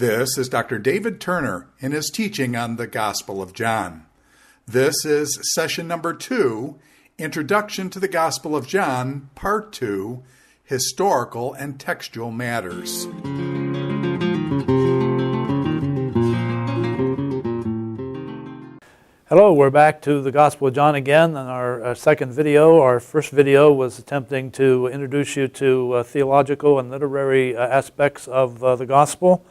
This is Dr. David Turner in his teaching on the Gospel of John. This is session number 2, Introduction to the Gospel of John, Part 2, Historical and Textual Matters. Hello, we're back to the Gospel of John again. In our second video, our first video was attempting to introduce you to theological and literary aspects of the Gospel.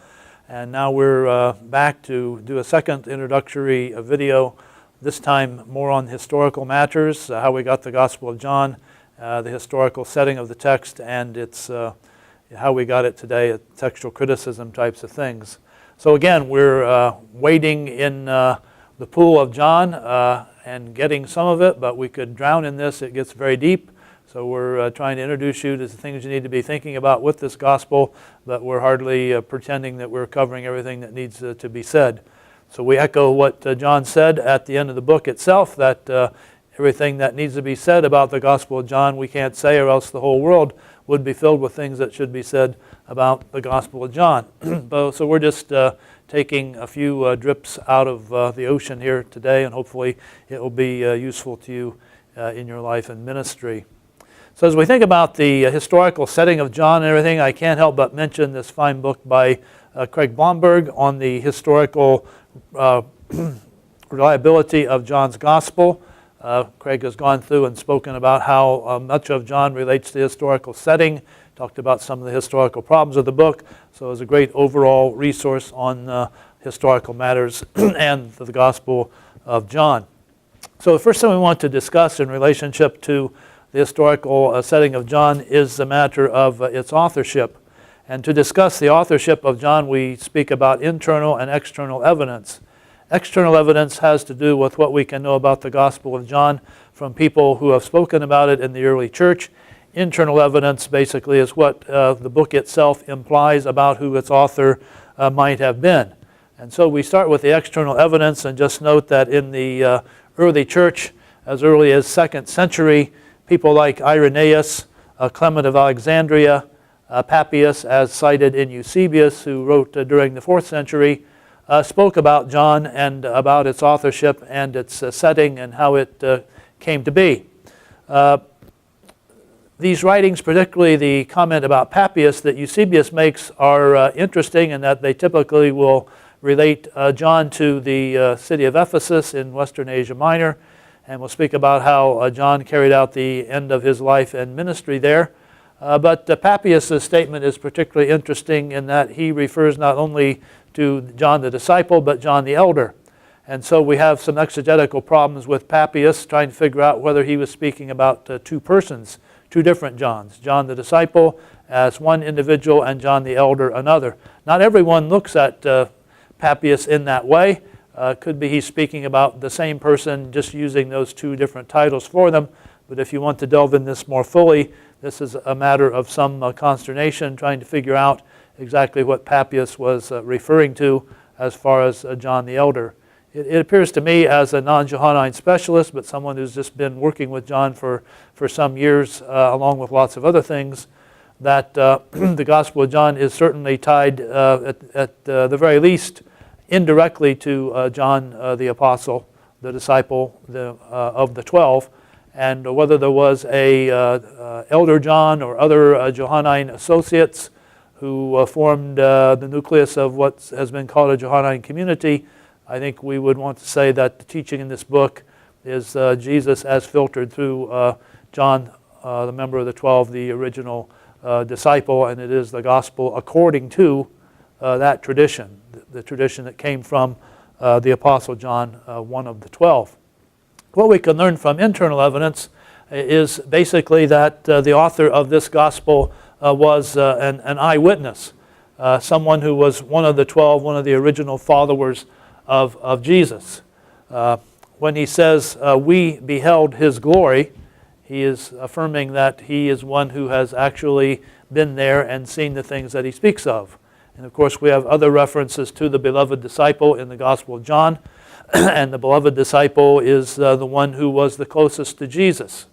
And now we're back to do a second introductory video, this time more on historical matters, how we got the Gospel of John, the historical setting of the text, and its how we got it today, textual criticism types of things. So again, we're wading in the pool of John and getting some of it, but we could drown in this. It gets very deep. So we're trying to introduce you to the things you need to be thinking about with this gospel, but we're hardly pretending that we're covering everything that needs to be said. So we echo what John said at the end of the book itself, that everything that needs to be said about the Gospel of John we can't say, or else the whole world would be filled with things that should be said about the Gospel of John. So we're just taking a few drips out of the ocean here today, and hopefully it will be useful to you in your life and ministry. So as we think about the historical setting of John and everything, I can't help but mention this fine book by Craig Blomberg on the historical reliability of John's Gospel. Craig has gone through and spoken about how much of John relates to historical setting, talked about some of the historical problems of the book. So it's a great overall resource on historical matters and the Gospel of John. So the first thing we want to discuss in relationship to the historical setting of John is the matter of its authorship. And to discuss the authorship of John, we speak about internal and external evidence. External evidence has to do with what we can know about the Gospel of John from people who have spoken about it in the early church. Internal evidence basically is what the book itself implies about who its author might have been. And so we start with the external evidence and just note that in the early church, as early as 2nd century, people like Irenaeus, Clement of Alexandria, Papias, as cited in Eusebius, who wrote during the 4th century, spoke about John and about its authorship and its setting and how it came to be. These writings, particularly the comment about Papias that Eusebius makes, are interesting in that they typically will relate John to the city of Ephesus in Western Asia Minor, and we'll speak about how John carried out the end of his life and ministry there. But Papias' statement is particularly interesting in that he refers not only to John the disciple, but John the elder. And so we have some exegetical problems with Papias, trying to figure out whether he was speaking about two persons, two different Johns. John the disciple as one individual and John the elder another. Not everyone looks at Papias in that way. Could be he's speaking about the same person, just using those two different titles for them. But if you want to delve in this more fully, this is a matter of some consternation, trying to figure out exactly what Papias was referring to as far as John the elder. It appears to me, as a non-Johannine specialist, but someone who's just been working with John for some years, along with lots of other things, that the Gospel of John is certainly tied, at the very least, indirectly to John the Apostle, the disciple of the 12, and whether there was a Elder John or other Johannine associates who formed the nucleus of what has been called a Johannine community. I think we would want to say that the teaching in this book is Jesus as filtered through John, the member of the 12, the original disciple, and it is the gospel according to that tradition, the tradition that came from the Apostle John, one of the 12. What we can learn from internal evidence is basically that the author of this gospel was an eyewitness, someone who was one of the 12, one of the original followers of Jesus. When he says, we beheld his glory, he is affirming that he is one who has actually been there and seen the things that he speaks of. And of course we have other references to the beloved disciple in the Gospel of John, and the beloved disciple is the one who was the closest to Jesus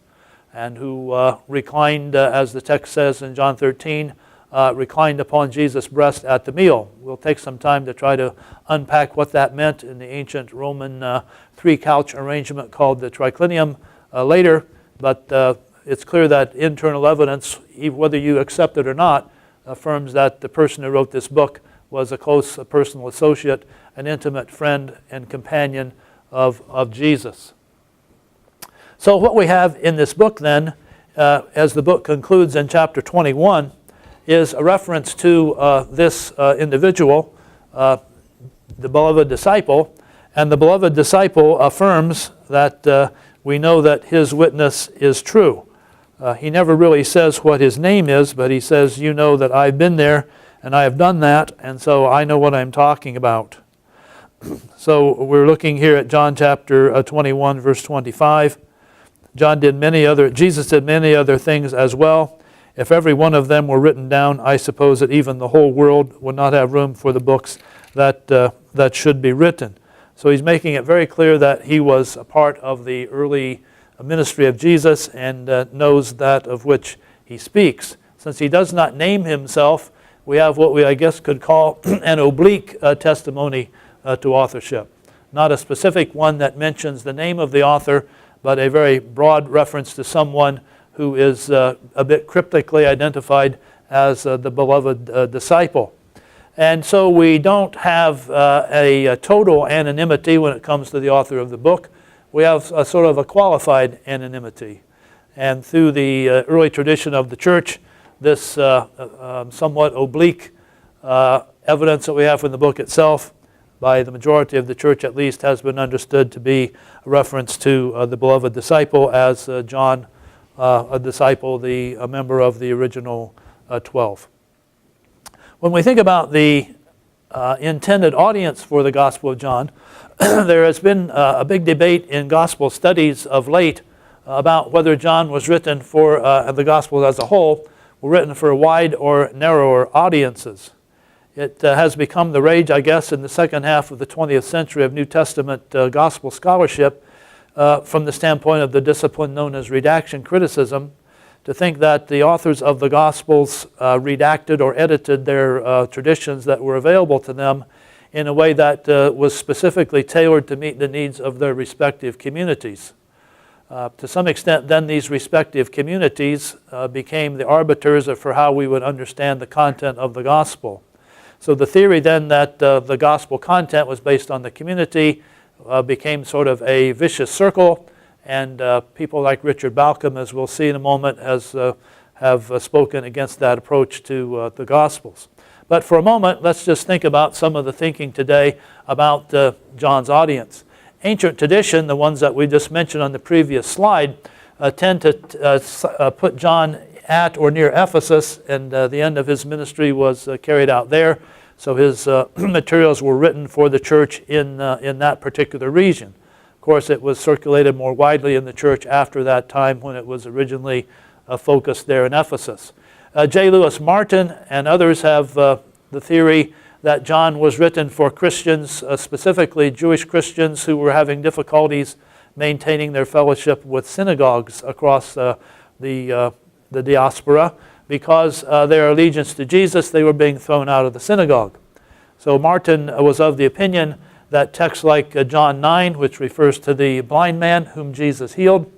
and who reclined, as the text says in John 13, reclined upon Jesus' breast at the meal. We'll take some time to try to unpack what that meant in the ancient Roman three-couch arrangement called the triclinium later, but it's clear that internal evidence, whether you accept it or not, affirms that the person who wrote this book was a close personal associate, an intimate friend and companion of Jesus. So what we have in this book then, as the book concludes in chapter 21, is a reference to this individual, the beloved disciple, and the beloved disciple affirms that we know that his witness is true. He never really says what his name is, but he says, you know that I've been there and I have done that, and so I know what I'm talking about. So we're looking here at John chapter 21, verse 25. Jesus did many other things as well. If every one of them were written down, I suppose that even the whole world would not have room for the books that should be written. So he's making it very clear that he was a part of the early ministry of Jesus and knows that of which he speaks. Since he does not name himself, we have what we, I guess, could call an oblique testimony to authorship. Not a specific one that mentions the name of the author, but a very broad reference to someone who is a bit cryptically identified as the beloved disciple. And so we don't have a total anonymity when it comes to the author of the book. We have a sort of a qualified anonymity. And through the early tradition of the church, this somewhat oblique evidence that we have from the book itself, by the majority of the church at least, has been understood to be a reference to the beloved disciple as John, a disciple, a member of the original 12. When we think about the intended audience for the Gospel of John, there has been a big debate in gospel studies of late about whether John was written for the Gospel as a whole, were written for wide or narrower audiences. It has become the rage, I guess, in the second half of the 20th century of New Testament gospel scholarship from the standpoint of the discipline known as redaction criticism, to think that the authors of the Gospels redacted or edited their traditions that were available to them in a way that was specifically tailored to meet the needs of their respective communities. To some extent, then, these respective communities became the arbiters for how we would understand the content of the Gospel. So the theory then that the Gospel content was based on the community became sort of a vicious circle, and people like Richard Balcom, as we'll see in a moment, have spoken against that approach to the Gospels. But for a moment, let's just think about some of the thinking today about John's audience. Ancient tradition, the ones that we just mentioned on the previous slide, tend to put John at or near Ephesus, and the end of his ministry was carried out there. So his materials were written for the church in that particular region. Of course, it was circulated more widely in the church after that time when it was originally focused there in Ephesus. J. Lewis Martin and others have the theory that John was written for Christians, specifically Jewish Christians who were having difficulties maintaining their fellowship with synagogues across the diaspora. Because their allegiance to Jesus, they were being thrown out of the synagogue. So Martin was of the opinion that texts like John 9, which refers to the blind man whom Jesus healed,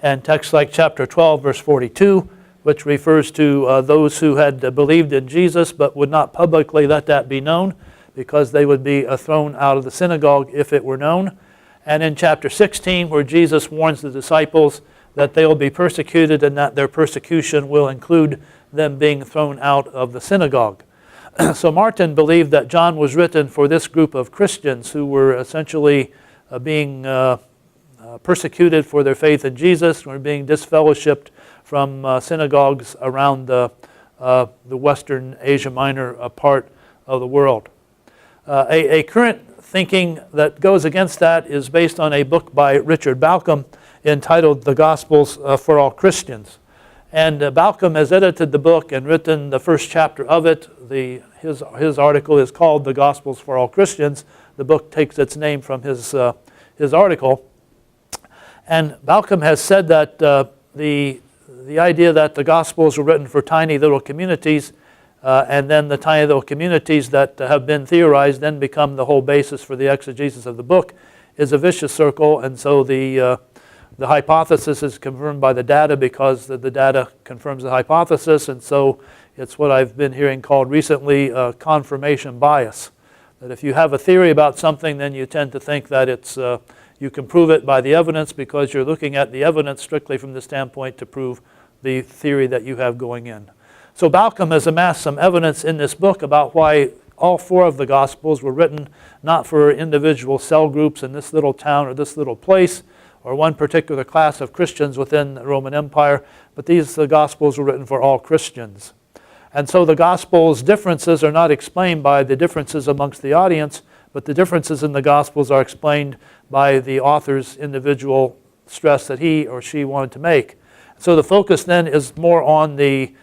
and texts like chapter 12, verse 42, which refers to those who had believed in Jesus but would not publicly let that be known because they would be thrown out of the synagogue if it were known. And in chapter 16, where Jesus warns the disciples that they will be persecuted and that their persecution will include them being thrown out of the synagogue. So Martin believed that John was written for this group of Christians who were essentially being persecuted for their faith in Jesus, were being disfellowshipped from synagogues around the Western Asia Minor part of the world. A current thinking that goes against that is based on a book by Richard Balcom entitled The Gospels for All Christians. And Balcom has edited the book and written the first chapter of it. His article is called The Gospels for All Christians. The book takes its name from his article. And Balcom has said that the the idea that the Gospels were written for tiny little communities, and then the tiny little communities that have been theorized then become the whole basis for the exegesis of the book, is a vicious circle. And so the hypothesis is confirmed by the data because the data confirms the hypothesis, and so it's what I've been hearing called recently confirmation bias. That if you have a theory about something, then you tend to think that it's you can prove it by the evidence because you're looking at the evidence strictly from the standpoint to prove the theory that you have going in. So Balcom has amassed some evidence in this book about why all four of the Gospels were written not for individual cell groups in this little town or this little place or one particular class of Christians within the Roman Empire, but these Gospels were written for all Christians. And so the Gospels' differences are not explained by the differences amongst the audience, but the differences in the Gospels are explained by the author's individual stress that he or she wanted to make. So the focus then is more on the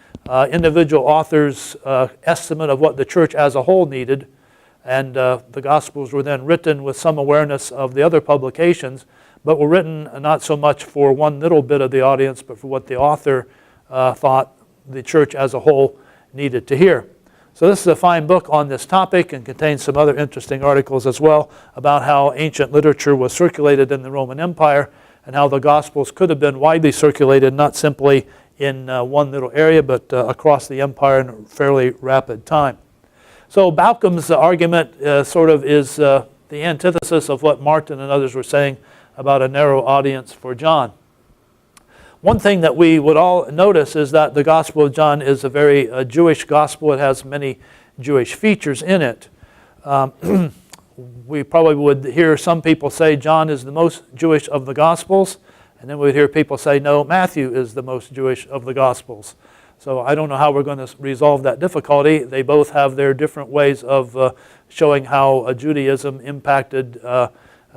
individual author's estimate of what the church as a whole needed, and the Gospels were then written with some awareness of the other publications, but were written not so much for one little bit of the audience, but for what the author thought the church as a whole needed to hear. So this is a fine book on this topic and contains some other interesting articles as well about how ancient literature was circulated in the Roman Empire and how the Gospels could have been widely circulated, not simply in one little area, but across the empire in a fairly rapid time. So Balcom's argument sort of is the antithesis of what Martin and others were saying about a narrow audience for John. One thing that we would all notice is that the Gospel of John is a very Jewish gospel. It has many Jewish features in it. We probably would hear some people say John is the most Jewish of the Gospels, and then we'd hear people say, no, Matthew is the most Jewish of the Gospels. So I don't know how we're going to resolve that difficulty. They both have their different ways of showing how Judaism impacted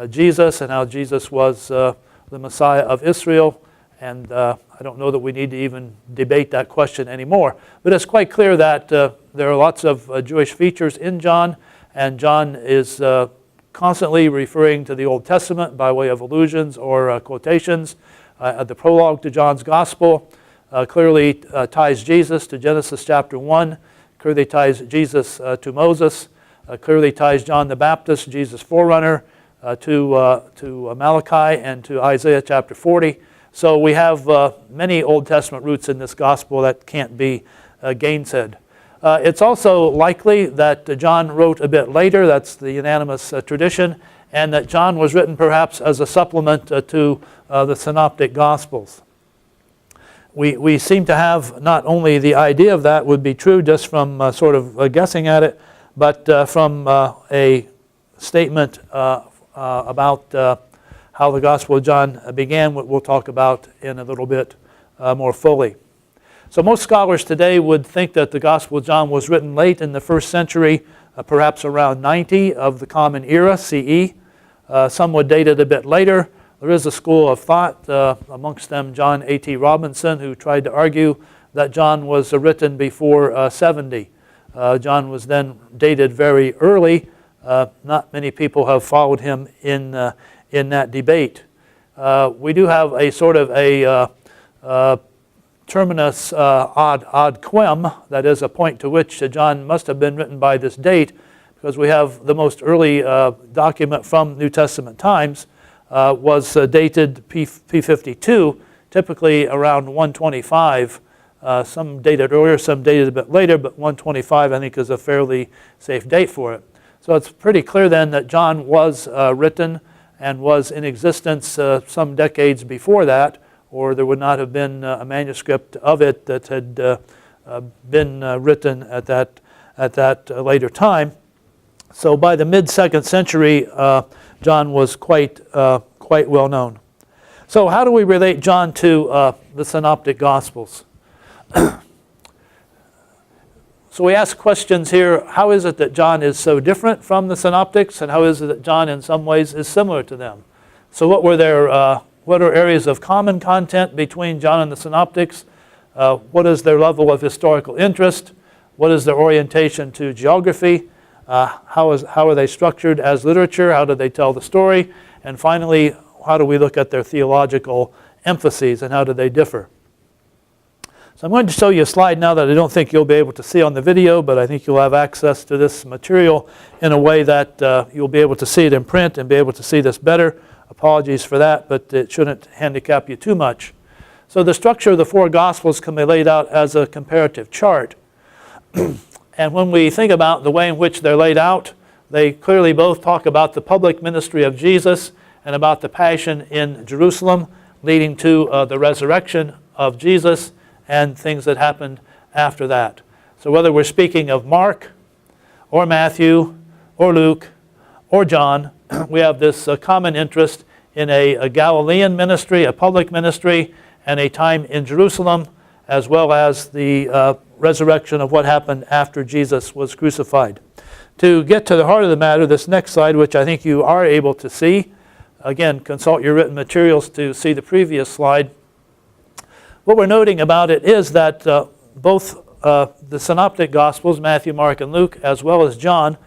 Jesus and how Jesus was the Messiah of Israel. And I don't know that we need to even debate that question anymore. But it's quite clear that there are lots of Jewish features in John, and John is constantly referring to the Old Testament by way of allusions or quotations. The prologue to John's Gospel clearly ties Jesus to Genesis chapter 1, clearly ties Jesus to Moses, clearly ties John the Baptist, Jesus' forerunner, to Malachi and to Isaiah chapter 40. So we have many Old Testament roots in this gospel that can't be gainsaid. It's also likely that John wrote a bit later, that's the unanimous tradition, and that John was written perhaps as a supplement to the Synoptic Gospels. We seem to have not only the idea of that would be true just from sort of guessing at it, but from a statement about how the Gospel of John began, what we'll talk about in a little bit more fully. So most scholars today would think that the Gospel of John was written late in the first century, perhaps around 90 of the Common Era, CE. Some would date it a bit later. There is a school of thought, amongst them John A.T. Robinson, who tried to argue that John was written before 70. John was then dated very early. Not many people have followed him in that debate. We do have a sort of a terminus ad quem, that is a point to which John must have been written by this date, because we have the most early document from New Testament times was dated P52, typically around 125. Some dated earlier, some dated a bit later, but 125 I think is a fairly safe date for it. So it's pretty clear then that John was written and was in existence some decades before that, or there would not have been a manuscript of it that had been written at that later time. So by the mid-2nd century, John was quite well known. So how do we relate John to the Synoptic Gospels? So we ask questions here. How is it that John is so different from the Synoptics, and how is it that John in some ways is similar to them? So what are areas of common content between John and the Synoptics? What is their level of historical interest? What is their orientation to geography? How are they structured as literature? How do they tell the story? And finally, how do we look at their theological emphases and how do they differ? So I'm going to show you a slide now that I don't think you'll be able to see on the video, but I think you'll have access to this material in a way that you'll be able to see it in print and be able to see this better. Apologies for that, but it shouldn't handicap you too much. So the structure of the four Gospels can be laid out as a comparative chart. And when we think about the way in which they're laid out, they clearly both talk about the public ministry of Jesus and about the passion in Jerusalem, leading to the resurrection of Jesus and things that happened after that. So whether we're speaking of Mark or Matthew or Luke or John, we have this common interest in a Galilean ministry, a public ministry, and a time in Jerusalem, as well as the resurrection of what happened after Jesus was crucified. To get to the heart of the matter, this next slide, which I think you are able to see, again, consult your written materials to see the previous slide. What we're noting about it is that both the Synoptic Gospels, Matthew, Mark, and Luke, as well as John,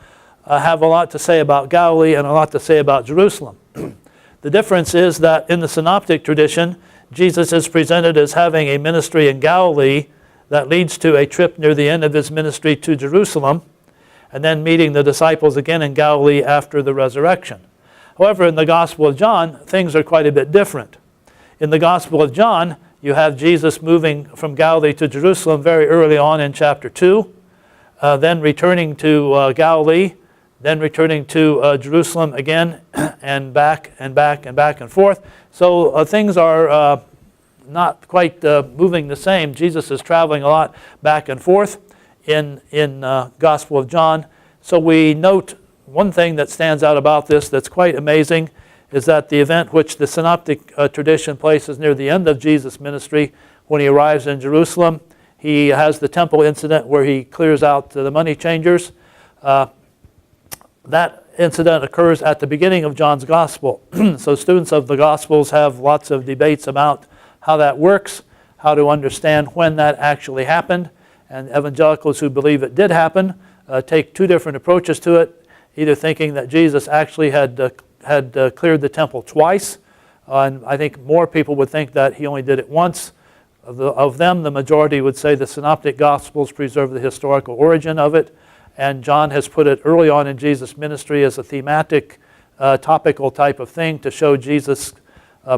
have a lot to say about Galilee and a lot to say about Jerusalem. The difference is that in the Synoptic tradition, Jesus is presented as having a ministry in Galilee that leads to a trip near the end of his ministry to Jerusalem, and then meeting the disciples again in Galilee after the resurrection. However, in the Gospel of John, things are quite a bit different. In the Gospel of John, you have Jesus moving from Galilee to Jerusalem very early on in chapter 2, then returning to Galilee, then returning to Jerusalem again, and back and back and back and forth. So things are not quite moving the same. Jesus is traveling a lot back and forth in Gospel of John. So we note one thing that stands out about this that's quite amazing is that the event which the Synoptic tradition places near the end of Jesus' ministry, when he arrives in Jerusalem, he has the temple incident where he clears out the money changers. That incident occurs at the beginning of John's Gospel. So students of the Gospels have lots of debates about how that works, how to understand when that actually happened. And evangelicals who believe it did happen take two different approaches to it, either thinking that Jesus actually had cleared the temple twice. And I think more people would think that he only did it once. Of them, the majority would say the Synoptic Gospels preserve the historical origin of it. And John has put it early on in Jesus' ministry as a thematic, topical type of thing to show Jesus'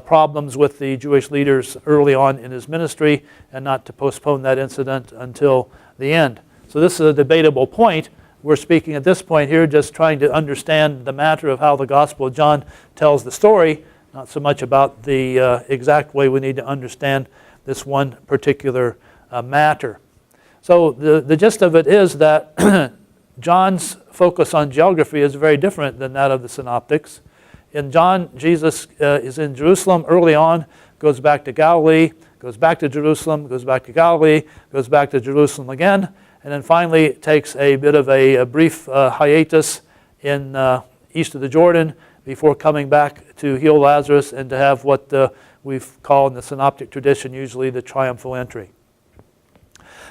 problems with the Jewish leaders early on in his ministry and not to postpone that incident until the end. So this is a debatable point. We're speaking at this point here just trying to understand the matter of how the Gospel of John tells the story, not so much about the exact way we need to understand this one particular matter. So the gist of it is that John's focus on geography is very different than that of the Synoptics. In John, Jesus is in Jerusalem early on, goes back to Galilee, goes back to Jerusalem, goes back to Galilee, goes back to Jerusalem again, and then finally takes a bit of a brief hiatus in east of the Jordan before coming back to heal Lazarus and to have what we've called in the Synoptic tradition usually the triumphal entry.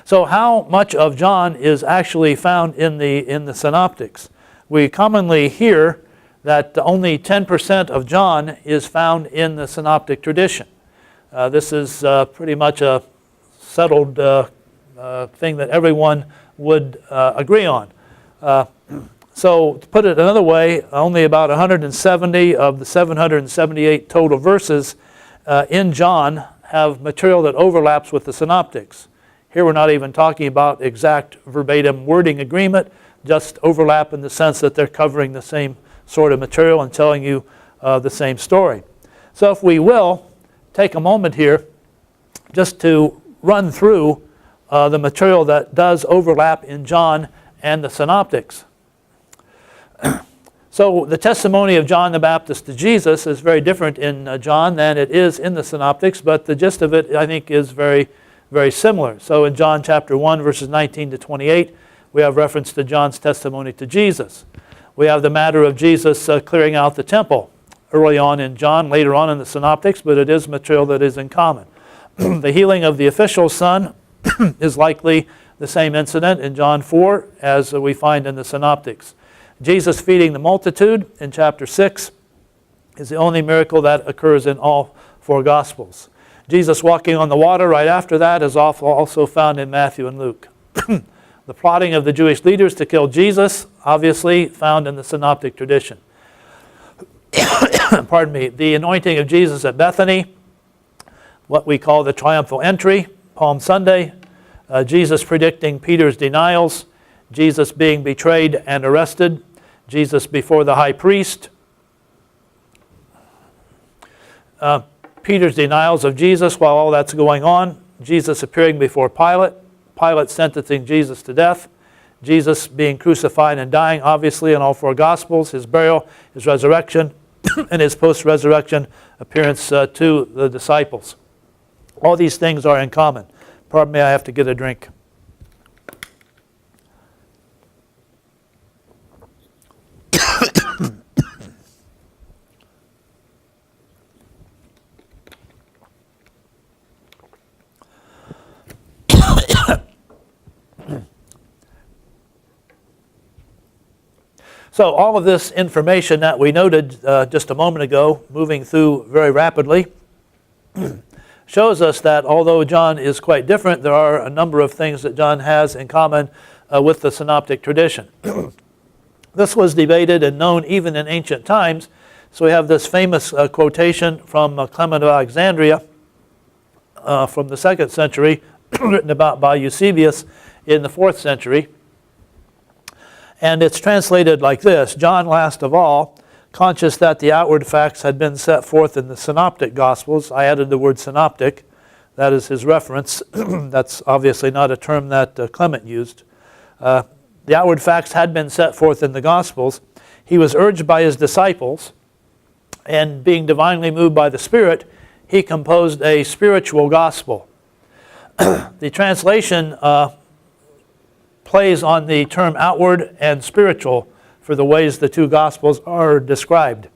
So how much of John is actually found in the Synoptics? We commonly hear that only 10% of John is found in the Synoptic tradition. This is pretty much a settled thing that everyone would agree on. So to put it another way, only about 170 of the 778 total verses in John have material that overlaps with the Synoptics. Here we're not even talking about exact verbatim wording agreement, just overlap in the sense that they're covering the same sort of material and telling you the same story. So if we will, take a moment here just to run through the material that does overlap in John and the Synoptics. So the testimony of John the Baptist to Jesus is very different in John than it is in the Synoptics, but the gist of it, I think, is very, very similar. So in John chapter 1, verses 19 to 28, we have reference to John's testimony to Jesus. We have the matter of Jesus clearing out the temple early on in John, later on in the Synoptics, but it is material that is in common. The healing of the official's son is likely the same incident in John 4 as we find in the Synoptics. Jesus feeding the multitude in chapter 6 is the only miracle that occurs in all four Gospels. Jesus walking on the water right after that is also found in Matthew and Luke. The plotting of the Jewish leaders to kill Jesus, obviously found in the synoptic tradition. Pardon me. The anointing of Jesus at Bethany, what we call the triumphal entry, Palm Sunday, Jesus predicting Peter's denials, Jesus being betrayed and arrested, Jesus before the high priest, Peter's denials of Jesus while all that's going on, Jesus appearing before Pilate, Pilate sentencing Jesus to death, Jesus being crucified and dying, obviously in all four Gospels, his burial, his resurrection, and his post-resurrection appearance to the disciples. All these things are in common. Pardon me, I have to get a drink. So all of this information that we noted just a moment ago, moving through very rapidly, shows us that although John is quite different, there are a number of things that John has in common with the synoptic tradition. This was debated and known even in ancient times. So we have this famous quotation from Clement of Alexandria from the 2nd century, written about by Eusebius in the 4th century. And it's translated like this: John, last of all, conscious that the outward facts had been set forth in the synoptic Gospels. I added the word synoptic. That is his reference. That's obviously not a term that Clement used. The outward facts had been set forth in the Gospels. He was urged by his disciples, and being divinely moved by the Spirit, he composed a spiritual gospel. The translation plays on the term outward and spiritual for the ways the two Gospels are described.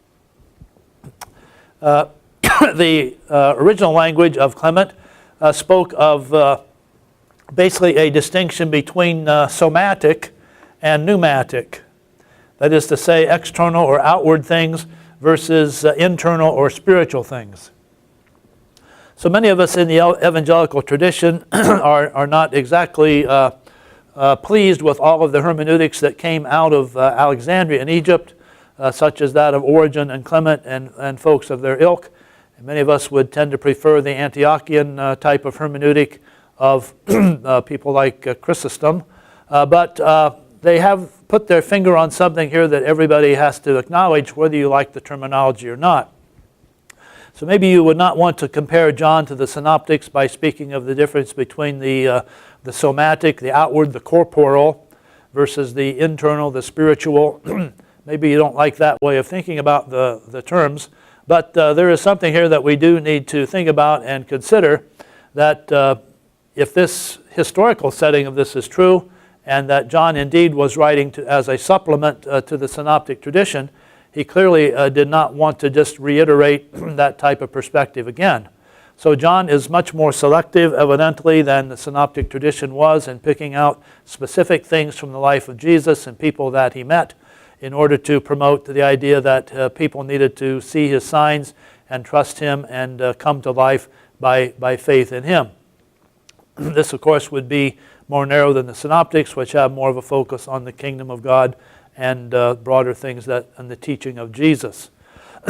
The original language of Clement spoke of basically a distinction between somatic and pneumatic. That is to say, external or outward things versus internal or spiritual things. So many of us in the evangelical tradition are not exactly pleased with all of the hermeneutics that came out of Alexandria in Egypt, such as that of Origen and Clement and folks of their ilk. And many of us would tend to prefer the Antiochian type of hermeneutic of people like Chrysostom. But they have put their finger on something here that everybody has to acknowledge, whether you like the terminology or not. So maybe you would not want to compare John to the synoptics by speaking of the difference between the somatic, the outward, the corporal, versus the internal, the spiritual. Maybe you don't like that way of thinking about the terms, but there is something here that we do need to think about and consider, that if this historical setting of this is true, and that John indeed was writing as a supplement to the synoptic tradition, he clearly did not want to just reiterate that type of perspective again. So John is much more selective, evidently, than the synoptic tradition was in picking out specific things from the life of Jesus and people that he met in order to promote the idea that people needed to see his signs and trust him and come to life by faith in him. This, of course, would be more narrow than the synoptics, which have more of a focus on the kingdom of God and broader things and the teaching of Jesus.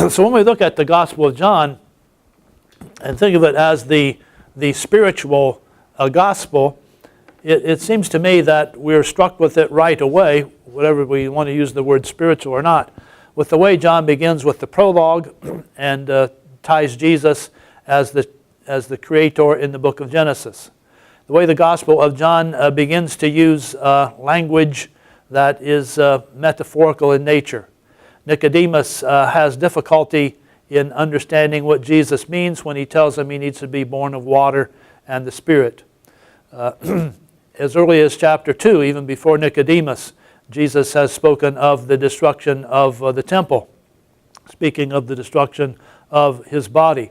So when we look at the Gospel of John and think of it as the spiritual gospel, it seems to me that we're struck with it right away, whatever we want to use the word spiritual or not, with the way John begins with the prologue and ties Jesus as the creator in the book of Genesis. The way the Gospel of John begins to use language that is metaphorical in nature. Nicodemus has difficulty in understanding what Jesus means when he tells him he needs to be born of water and the Spirit. As early as chapter 2, even before Nicodemus, Jesus has spoken of the destruction of the temple, speaking of the destruction of his body.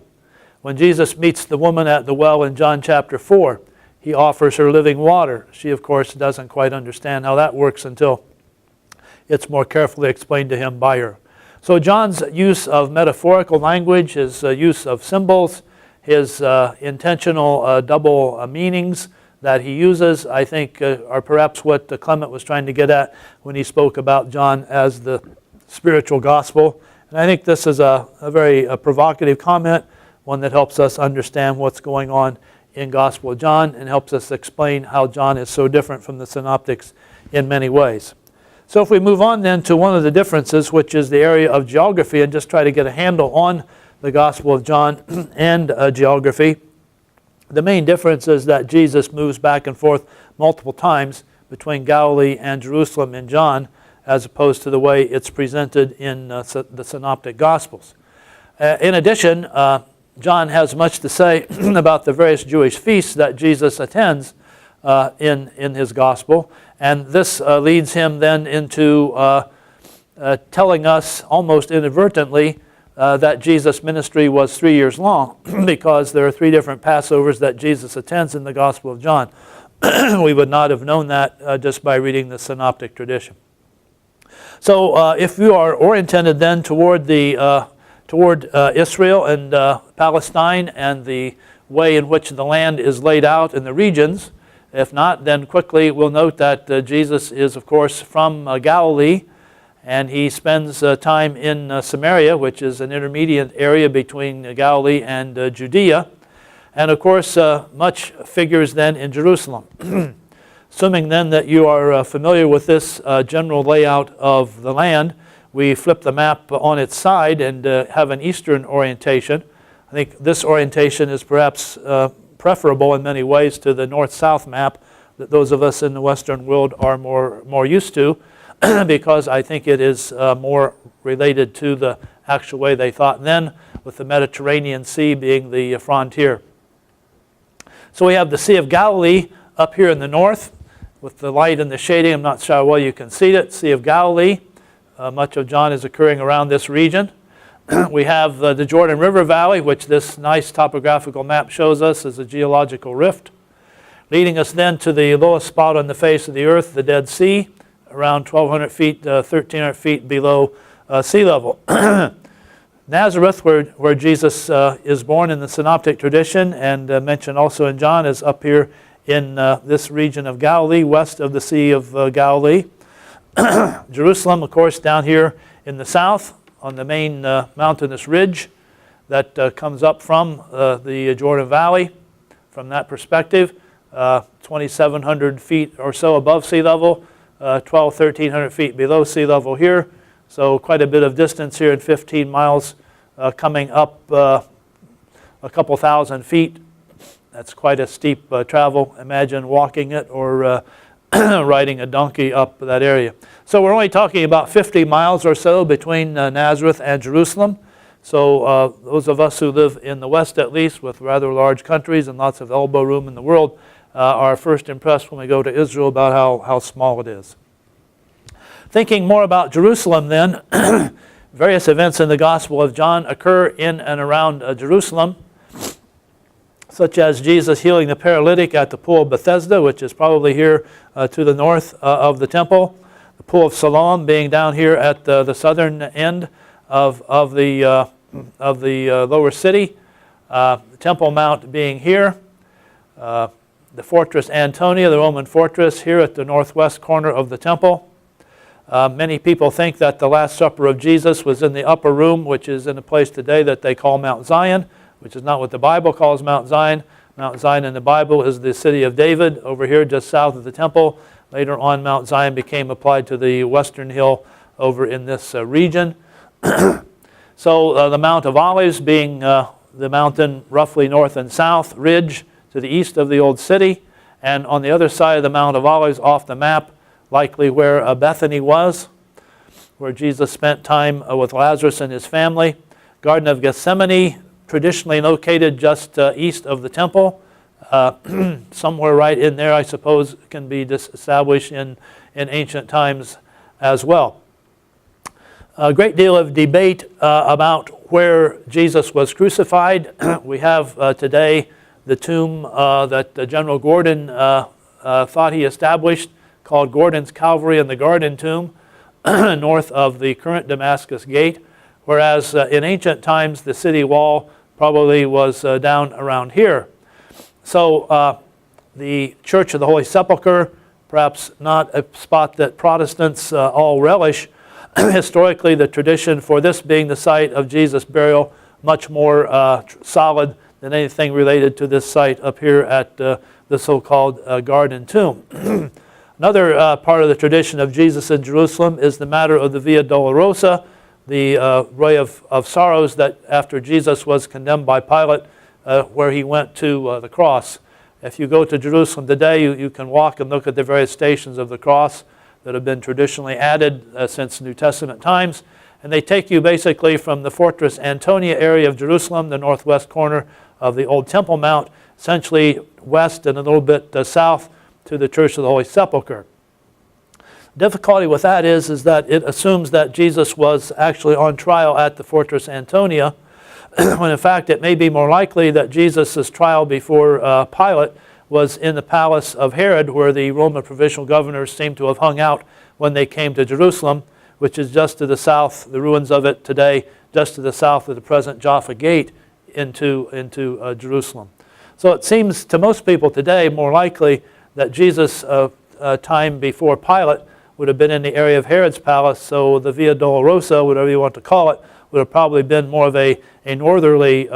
When Jesus meets the woman at the well in John chapter 4, he offers her living water. She, of course, doesn't quite understand how that works until it's more carefully explained to him by her. So John's use of metaphorical language, his use of symbols, his intentional double meanings that he uses, I think, are perhaps what Clement was trying to get at when he spoke about John as the spiritual gospel. And I think this is a very provocative comment, one that helps us understand what's going on in Gospel of John and helps us explain how John is so different from the synoptics in many ways. So if we move on then to one of the differences, which is the area of geography, and just try to get a handle on the Gospel of John and geography, the main difference is that Jesus moves back and forth multiple times between Galilee and Jerusalem in John, as opposed to the way it's presented in the Synoptic Gospels. In addition, John has much to say about the various Jewish feasts that Jesus attends in his Gospel, and this leads him then into telling us almost inadvertently that Jesus' ministry was 3 years long, because there are 3 different Passovers that Jesus attends in the Gospel of John. We would not have known that just by reading the synoptic tradition. So if you are oriented then toward Israel and Palestine and the way in which the land is laid out in the regions, if not, then quickly we'll note that Jesus is, of course, from Galilee, and he spends time in Samaria, which is an intermediate area between Galilee and Judea. And of course, much figures then in Jerusalem. Assuming then that you are familiar with this general layout of the land, we flip the map on its side and have an eastern orientation. I think this orientation is perhaps preferable in many ways to the north-south map that those of us in the Western world are more used to, because I think it is more related to the actual way they thought then, with the Mediterranean Sea being the frontier. So we have the Sea of Galilee up here in the north, with the light and the shading. I'm not sure how well you can see it. Sea of Galilee. Much of John is occurring around this region. We have the Jordan River Valley, which this nice topographical map shows us as a geological rift, leading us then to the lowest spot on the face of the earth, the Dead Sea, around 1,200 feet, 1,300 feet below sea level. Nazareth, where Jesus is born in the synoptic tradition and mentioned also in John, is up here in this region of Galilee, west of the Sea of Galilee. Jerusalem, of course, down here in the south on the main mountainous ridge that comes up from the Jordan Valley. From that perspective, 2,700 feet or so above sea level, 1,300 feet below sea level here. So quite a bit of distance here in 15 miles coming up a couple thousand feet. That's quite a steep travel. Imagine walking it or riding a donkey up that area. So we're only talking about 50 miles or so between Nazareth and Jerusalem. So those of us who live in the West, at least, with rather large countries and lots of elbow room in the world, are first impressed when we go to Israel about how small it is. Thinking more about Jerusalem then, various events in the Gospel of John occur in and around Jerusalem, such as Jesus healing the paralytic at the pool of Bethesda, which is probably here to the north of the temple. The pool of Siloam being down here at the southern end of the lower city. The Temple Mount being here. The fortress Antonia, the Roman fortress, here at the northwest corner of the temple. Many people think that the Last Supper of Jesus was in the upper room, which is in a place today that they call Mount Zion, which is not what the Bible calls Mount Zion. Mount Zion in the Bible is the city of David, over here just south of the temple. Later on, Mount Zion became applied to the western hill over in this region. So the Mount of Olives being the mountain roughly north and south ridge to the east of the old city, and on the other side of the Mount of Olives off the map, likely where Bethany was, where Jesus spent time with Lazarus and his family. Garden of Gethsemane, traditionally located just east of the temple. Somewhere right in there, I suppose, can be established in ancient times as well. A great deal of debate about where Jesus was crucified. We have today the tomb that General Gordon thought he established, called Gordon's Calvary and the Garden Tomb, north of the current Damascus Gate, whereas in ancient times the city wall probably was down around here. So the Church of the Holy Sepulchre, perhaps not a spot that Protestants all relish. Historically, the tradition for this being the site of Jesus' burial, much more solid than anything related to this site up here at the so-called Garden Tomb. Another part of the tradition of Jesus in Jerusalem is the matter of the Via Dolorosa, the way of sorrows that after Jesus was condemned by Pilate, where he went to the cross. If you go to Jerusalem today, you can walk and look at the various stations of the cross that have been traditionally added since New Testament times. And they take you basically from the Fortress Antonia area of Jerusalem, the northwest corner of the old Temple Mount, essentially west and a little bit south to the Church of the Holy Sepulchre. Difficulty with that is that it assumes that Jesus was actually on trial at the Fortress Antonia, when in fact it may be more likely that Jesus' trial before Pilate was in the palace of Herod, where the Roman provincial governors seem to have hung out when they came to Jerusalem, which is just to the south, the ruins of it today, just to the south of the present Jaffa Gate into Jerusalem. So it seems to most people today more likely that Jesus' time before Pilate would have been in the area of Herod's palace, so the Via Dolorosa, whatever you want to call it, would have probably been more of a northerly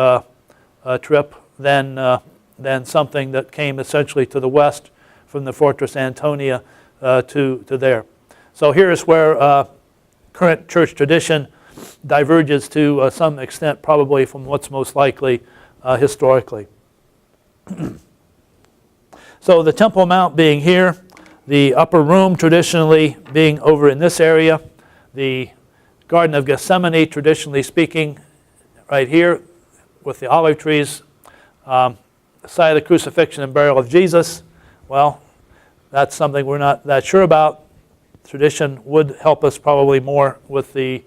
trip than something that came essentially to the west from the Fortress Antonia to there. So here's where current church tradition diverges to some extent, probably from what's most likely historically. So the Temple Mount being here, the upper room traditionally being over in this area, the Garden of Gethsemane, traditionally speaking, right here with the olive trees, the site of the crucifixion and burial of Jesus. Well, that's something we're not that sure about. Tradition would help us probably more with the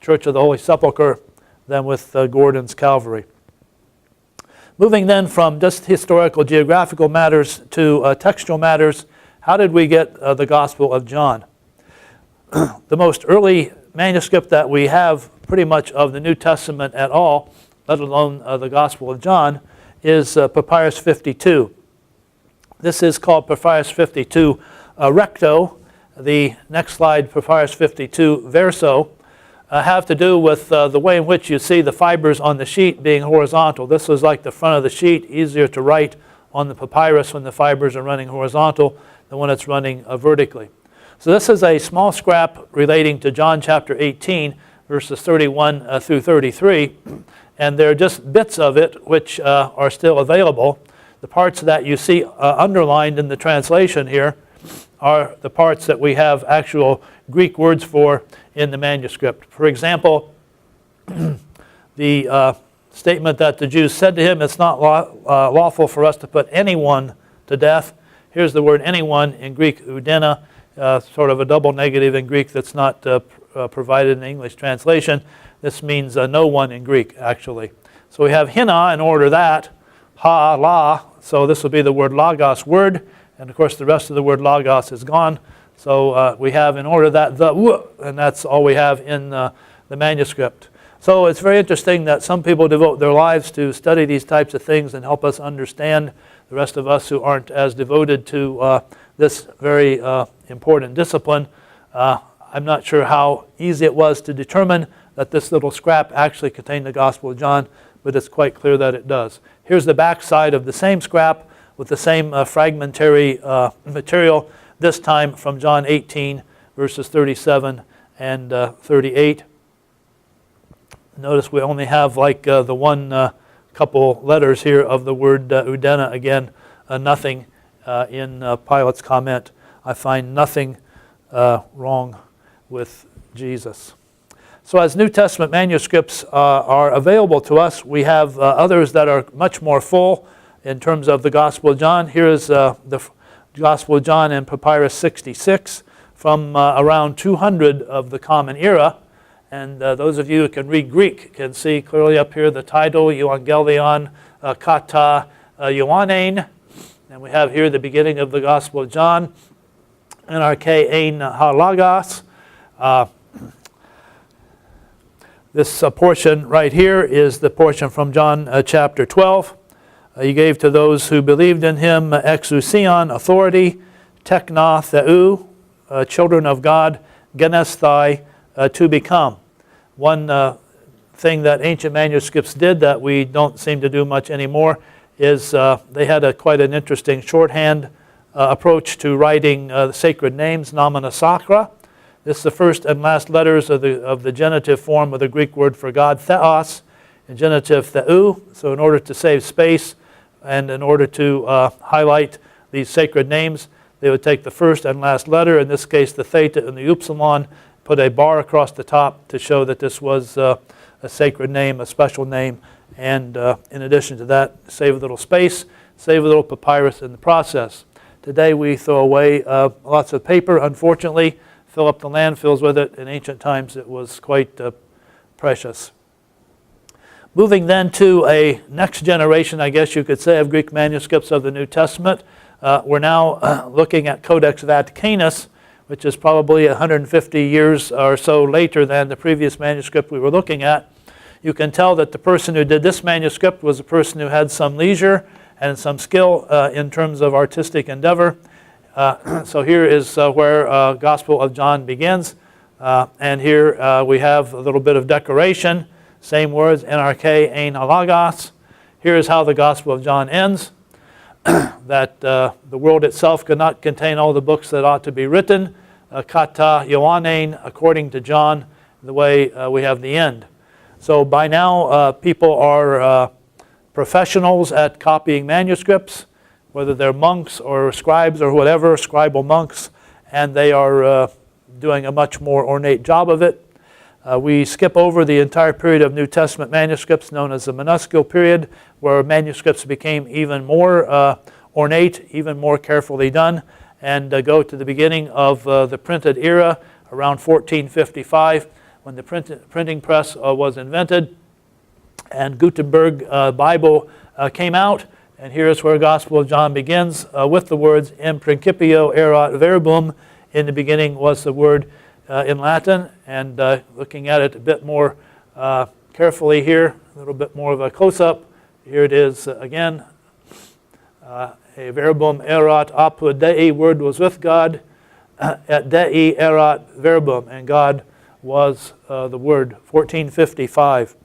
Church of the Holy Sepulchre than with Gordon's Calvary. Moving then from just historical geographical matters to textual matters, how did we get the Gospel of John? The most early manuscript that we have pretty much of the New Testament at all, let alone the Gospel of John, is Papyrus 52. This is called Papyrus 52 recto. The next slide, Papyrus 52 verso, have to do with the way in which you see the fibers on the sheet being horizontal. This was like the front of the sheet, easier to write on the papyrus when the fibers are running horizontal than when it's running vertically. So this is a small scrap relating to John chapter 18, verses 31 through 33, and they're just bits of it which are still available. The parts that you see underlined in the translation here are the parts that we have actual Greek words for in the manuscript. For example, the statement that the Jews said to him, "It's not lawful for us to put anyone to death." Here's the word anyone in Greek, oudena, sort of a double negative in Greek that's not provided in the English translation. This means no one in Greek, actually. So we have hina in order that, ha, la, so this will be the word logos word, and of course the rest of the word logos is gone. So we have in order that the w, and that's all we have in the manuscript. So it's very interesting that some people devote their lives to study these types of things and help us understand the rest of us who aren't as devoted to this very important discipline. I'm not sure how easy it was to determine that this little scrap actually contained the Gospel of John, but it's quite clear that it does. Here's the back side of the same scrap with the same fragmentary material, this time from John 18, verses 37 and 38. Notice we only have like the one couple letters here of the word oudena again, nothing in Pilate's comment. I find nothing wrong with Jesus. So as New Testament manuscripts are available to us, we have others that are much more full in terms of the Gospel of John. Here is the Gospel of John in Papyrus 66 from around 200 of the Common Era. And those of you who can read Greek can see clearly up here the title, Euangelion Kata Ioannein. And we have here the beginning of the Gospel of John, NRK ein halagos. This portion right here is the portion from John chapter 12. He gave to those who believed in him exousion, authority, tekna, theou, children of God, genesthai, to become. One thing that ancient manuscripts did that we don't seem to do much anymore is they had quite an interesting shorthand approach to writing sacred names, nomina sacra. This is the first and last letters of the genitive form of the Greek word for God, theos, and genitive theou. So in order to save space and in order to highlight these sacred names, they would take the first and last letter, in this case the theta and the upsilon, put a bar across the top to show that this was a sacred name, a special name, and in addition to that, save a little space, save a little papyrus in the process. Today we throw away lots of paper, unfortunately, fill up the landfills with it. In ancient times it was quite precious. Moving then to a next generation, I guess you could say, of Greek manuscripts of the New Testament. We're now looking at Codex Vaticanus, which is probably 150 years or so later than the previous manuscript we were looking at. You can tell that the person who did this manuscript was a person who had some leisure and some skill in terms of artistic endeavor. So here is where Gospel of John begins. And here we have a little bit of decoration. Same words, NRK, ein halagos. Here is how the Gospel of John ends. That the world itself could not contain all the books that ought to be written. Kata Ioannein, according to John, the way we have the end. So by now people are professionals at copying manuscripts, whether they're monks or scribes or whatever, scribal monks, and they are doing a much more ornate job of it. We skip over the entire period of New Testament manuscripts known as the monaschical period, where manuscripts became even more ornate, even more carefully done, and go to the beginning of the printed era around 1455, when the printing press was invented and Gutenberg Bible came out. And here's where Gospel of John begins with the words, in principio erat verbum, in the beginning was the word, in Latin. And looking at it a bit more carefully here, a little bit more of a close-up. Here it is again. A verbum erat apud Dei, word was with God, et Dei erat verbum, and God was the word, 1455.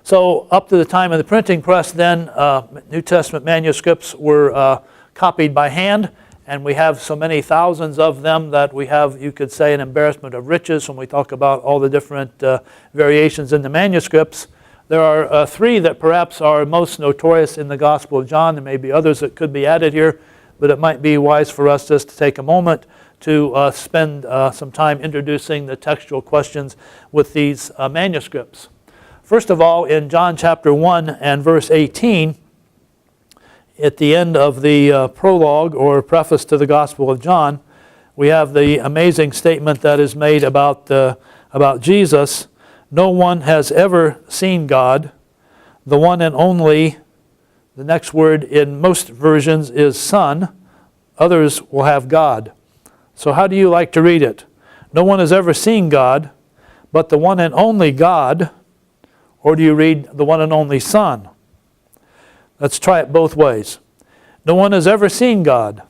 So up to the time of the printing press then, New Testament manuscripts were copied by hand, and we have so many thousands of them that we have, you could say, an embarrassment of riches when we talk about all the different variations in the manuscripts. There are three that perhaps are most notorious in the Gospel of John. There may be others that could be added here, but it might be wise for us just to take a moment to spend some time introducing the textual questions with these manuscripts. First of all, in John chapter 1 and verse 18, at the end of the prologue or preface to the Gospel of John, we have the amazing statement that is made about Jesus. No one has ever seen God, the one and only. The next word in most versions is Son. Others will have God. So how do you like to read it? No one has ever seen God, but the one and only God. Or do you read the one and only Son? Let's try it both ways. No one has ever seen God,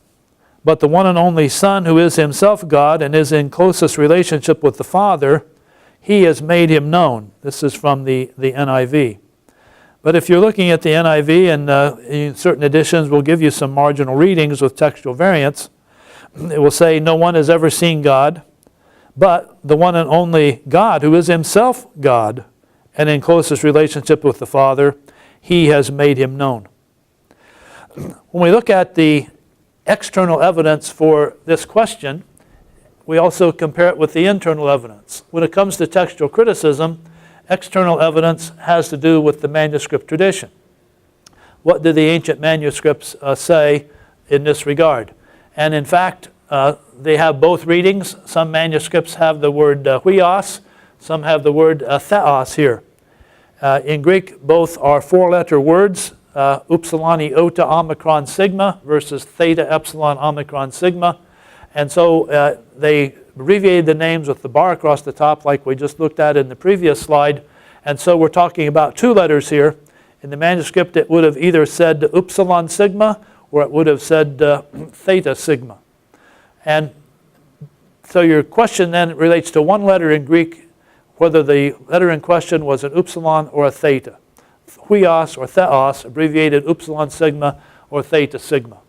but the one and only Son, who is himself God and is in closest relationship with the Father, he has made him known. This is from the NIV. But if you're looking at the NIV, and in certain editions will give you some marginal readings with textual variants, it will say, no one has ever seen God, but the one and only God, who is himself God, and in closest relationship with the Father, he has made him known. When we look at the external evidence for this question, we also compare it with the internal evidence. When it comes to textual criticism, external evidence has to do with the manuscript tradition. What do the ancient manuscripts say in this regard? And in fact, they have both readings. Some manuscripts have the word huios, some have the word theos here. In Greek, both are four-letter words, upsilon iota omicron sigma versus theta epsilon omicron sigma. And so they abbreviated the names with the bar across the top like we just looked at in the previous slide. And so we're talking about two letters here. In the manuscript, it would have either said upsilon sigma or it would have said theta sigma. And so your question then relates to one letter in Greek, whether the letter in question was an upsilon or a theta. Huios or theos, abbreviated upsilon sigma or theta sigma.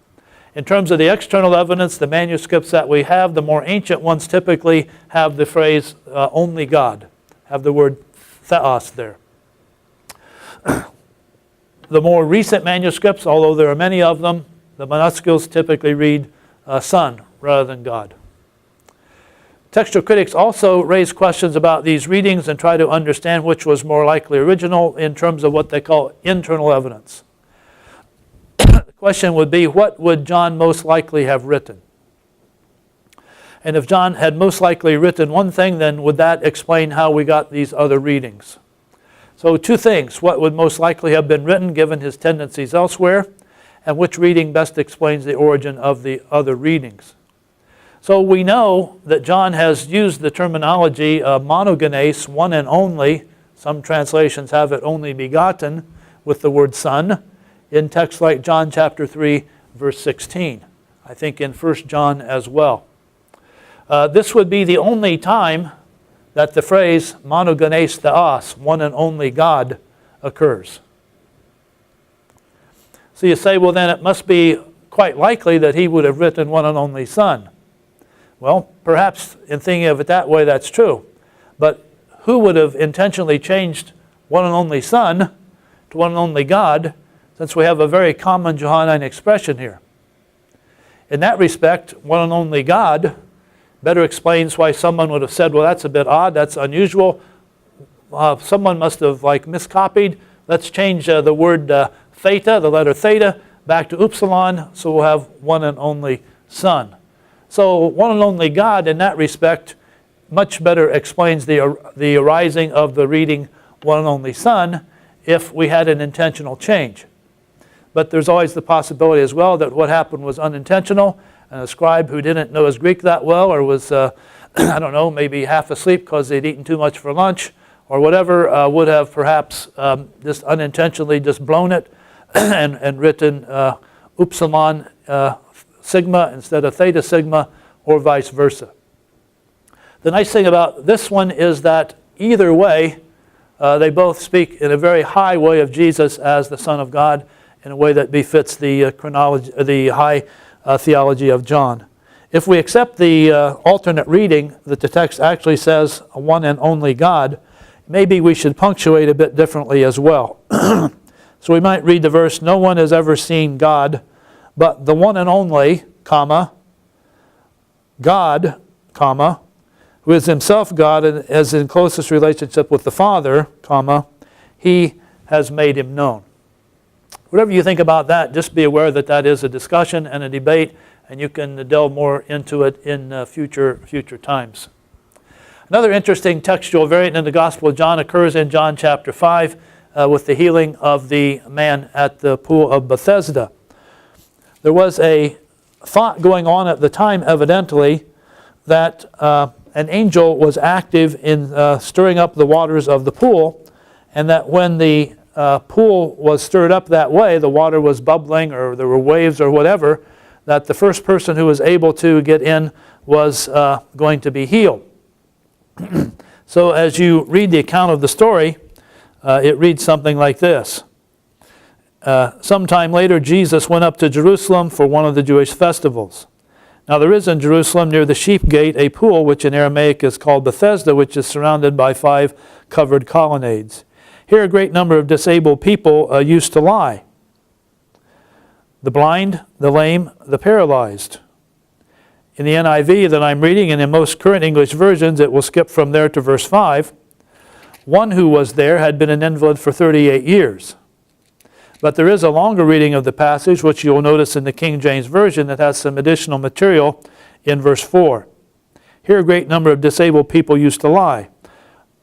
In terms of the external evidence, the manuscripts that we have, the more ancient ones typically have the phrase only God, have the word theos there. The more recent manuscripts, although there are many of them, the minuscules typically read Son rather than God. Textual critics also raise questions about these readings and try to understand which was more likely original in terms of what they call internal evidence. The question would be, what would John most likely have written? And if John had most likely written one thing, then would that explain how we got these other readings? So two things. What would most likely have been written given his tendencies elsewhere? And which reading best explains the origin of the other readings? So we know that John has used the terminology monogenes, one and only. Some translations have it only begotten with the word son in texts like John chapter 3, verse 16. I think in 1 John as well. This would be the only time that the phrase monogenes theos, one and only God, occurs. So you say, well then it must be quite likely that he would have written one and only Son. Well, perhaps in thinking of it that way, that's true. But who would have intentionally changed one and only Son to one and only God, since we have a very common Johannine expression here? In that respect, one and only God better explains why someone would have said, well, that's a bit odd, that's unusual. Someone must have miscopied. Let's change the word theta, the letter theta, back to upsilon, so we'll have one and only Son. So one and only God, in that respect, much better explains the arising of the reading one and only Son if we had an intentional change. But there's always the possibility as well that what happened was unintentional, and a scribe who didn't know his Greek that well, or was, I don't know, maybe half asleep because they'd eaten too much for lunch, or whatever, would have perhaps just unintentionally just blown it and written upsilon sigma instead of theta sigma, or vice versa. The nice thing about this one is that either way, they both speak in a very high way of Jesus as the Son of God, in a way that befits the chronology, the high theology of John. If we accept the alternate reading that the text actually says one and only God, maybe we should punctuate a bit differently as well. So we might read the verse, no one has ever seen God, but the one and only, comma, God, comma, who is himself God and is in closest relationship with the Father, comma, he has made him known. Whatever you think about that, just be aware that that is a discussion and a debate, and you can delve more into it in future times. Another interesting textual variant in the Gospel of John occurs in John chapter 5 with the healing of the man at the pool of Bethesda. There was a thought going on at the time, evidently, that an angel was active in stirring up the waters of the pool, and that when the pool was stirred up that way, the water was bubbling or there were waves or whatever, that the first person who was able to get in was going to be healed. So as you read the account of the story, it reads something like this. Sometime later, Jesus went up to Jerusalem for one of the Jewish festivals. Now there is in Jerusalem near the sheep gate a pool which in Aramaic is called Bethesda, which is surrounded by 5 covered colonnades. Here a great number of disabled people used to lie. The blind, the lame, the paralyzed. In the NIV that I'm reading, and in most current English versions, it will skip from there to verse 5. One who was there had been an invalid for 38 years. But there is a longer reading of the passage, which you'll notice in the King James Version, that has some additional material in verse 4. Here a great number of disabled people used to lie.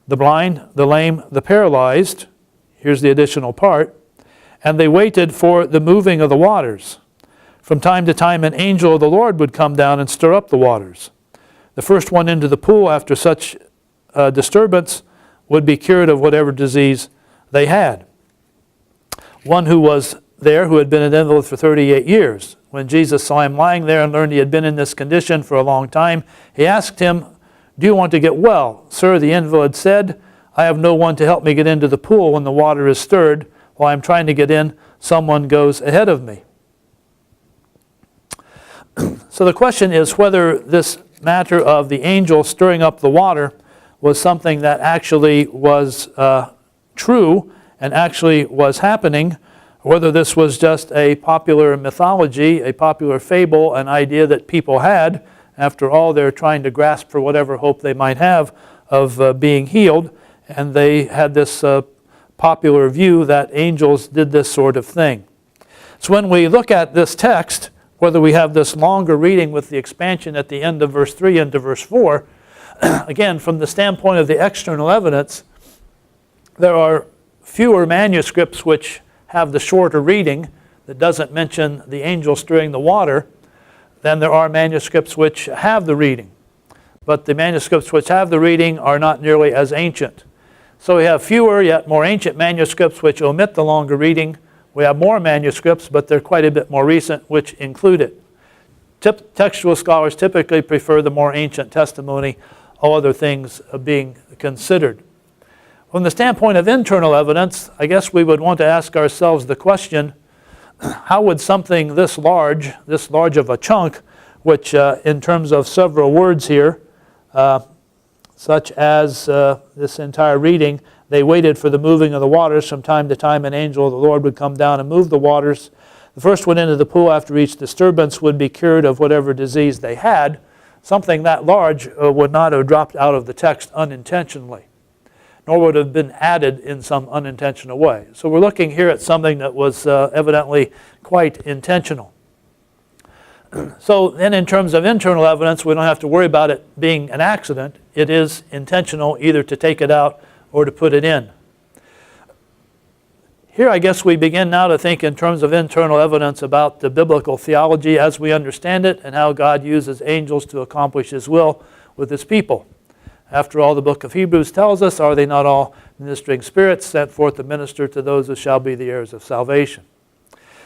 The blind, the lame, the paralyzed. Here's the additional part. And they waited for the moving of the waters. From time to time, an angel of the Lord would come down and stir up the waters. The first one into the pool after such disturbance would be cured of whatever disease they had. One who was there who had been an invalid for 38 years. When Jesus saw him lying there and learned he had been in this condition for a long time, he asked him, "Do you want to get well?" "Sir," the invalid said, "I have no one to help me get into the pool when the water is stirred. While I'm trying to get in, someone goes ahead of me." So the question is whether this matter of the angel stirring up the water was something that actually was true and actually was happening, or whether this was just a popular mythology, a popular fable, an idea that people had. After all, they're trying to grasp for whatever hope they might have of being healed, and they had this popular view that angels did this sort of thing. So when we look at this text, whether we have this longer reading with the expansion at the end of verse 3 into verse 4, again, from the standpoint of the external evidence, there are fewer manuscripts which have the shorter reading that doesn't mention the angel stirring the water than there are manuscripts which have the reading. But the manuscripts which have the reading are not nearly as ancient. So we have fewer yet more ancient manuscripts which omit the longer reading. We have more manuscripts, but they're quite a bit more recent, which include it. Textual scholars typically prefer the more ancient testimony, all other things being considered. From the standpoint of internal evidence, I guess we would want to ask ourselves the question, how would something this large of a chunk, which in terms of several words here, such as this entire reading, they waited for the moving of the waters. From time to time, an angel of the Lord would come down and move the waters. The first one into the pool after each disturbance would be cured of whatever disease they had. Something that large would not have dropped out of the text unintentionally, nor would have been added in some unintentional way. So we're looking here at something that was evidently quite intentional. So then in terms of internal evidence, we don't have to worry about it being an accident. It is intentional either to take it out or to put it in. Here I guess we begin now to think in terms of internal evidence about the biblical theology as we understand it and how God uses angels to accomplish His will with His people. After all, the book of Hebrews tells us, are they not all ministering spirits sent forth to minister to those who shall be the heirs of salvation?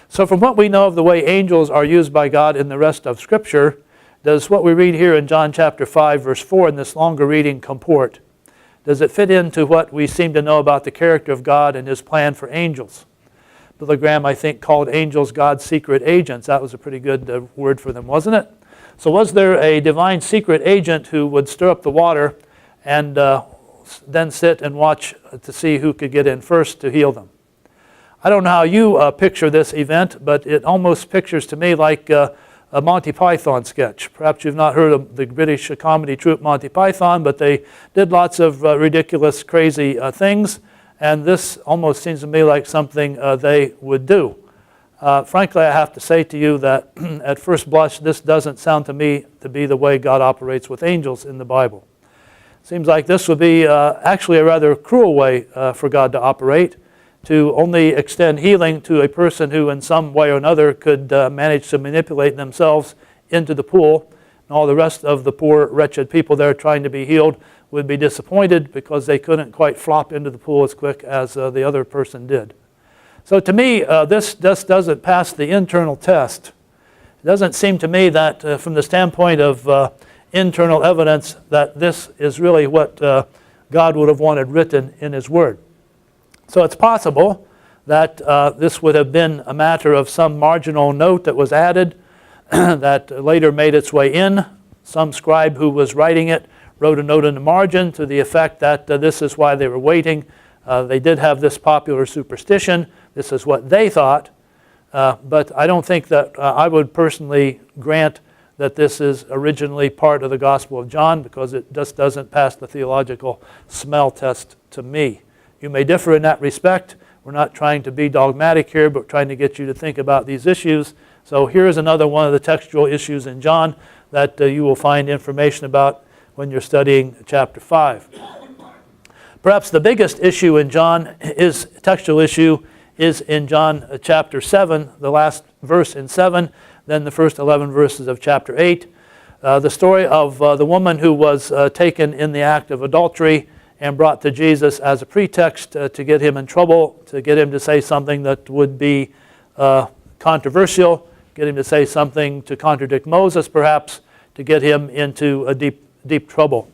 So from what we know of the way angels are used by God in the rest of Scripture, does what we read here in John chapter 5 verse 4 in this longer reading comport? Does it fit into what we seem to know about the character of God and His plan for angels? Billy Graham, I think, called angels God's secret agents. That was a pretty good word for them, wasn't it? So was there a divine secret agent who would stir up the water and then sit and watch to see who could get in first to heal them? I don't know how you picture this event, but it almost pictures to me like a Monty Python sketch. Perhaps you've not heard of the British comedy troupe Monty Python, but they did lots of ridiculous, crazy things, and this almost seems to me like something they would do. Frankly, I have to say to you that at first blush, this doesn't sound to me to be the way God operates with angels in the Bible. Seems like this would be actually a rather cruel way for God to operate, to only extend healing to a person who in some way or another could manage to manipulate themselves into the pool, and all the rest of the poor, wretched people there trying to be healed would be disappointed because they couldn't quite flop into the pool as quick as the other person did. So to me, this just doesn't pass the internal test. It doesn't seem to me that from the standpoint of internal evidence that this is really what God would have wanted written in His Word. So it's possible that this would have been a matter of some marginal note that was added that later made its way in. Some scribe who was writing it wrote a note in the margin to the effect that this is why they were waiting. They did have this popular superstition. This is what they thought. But I don't think that I would personally grant that this is originally part of the Gospel of John, because it just doesn't pass the theological smell test to me. You may differ in that respect. We're not trying to be dogmatic here, but trying to get you to think about these issues. So here's another one of the textual issues in John that you will find information about when you're studying chapter 5. Perhaps the biggest issue in John textual issue is in John chapter 7, the last verse in 7. than the first 11 verses of chapter 8. The story of the woman who was taken in the act of adultery and brought to Jesus as a pretext to get him in trouble, to get him to say something that would be controversial, get him to say something to contradict Moses perhaps, to get him into a deep trouble.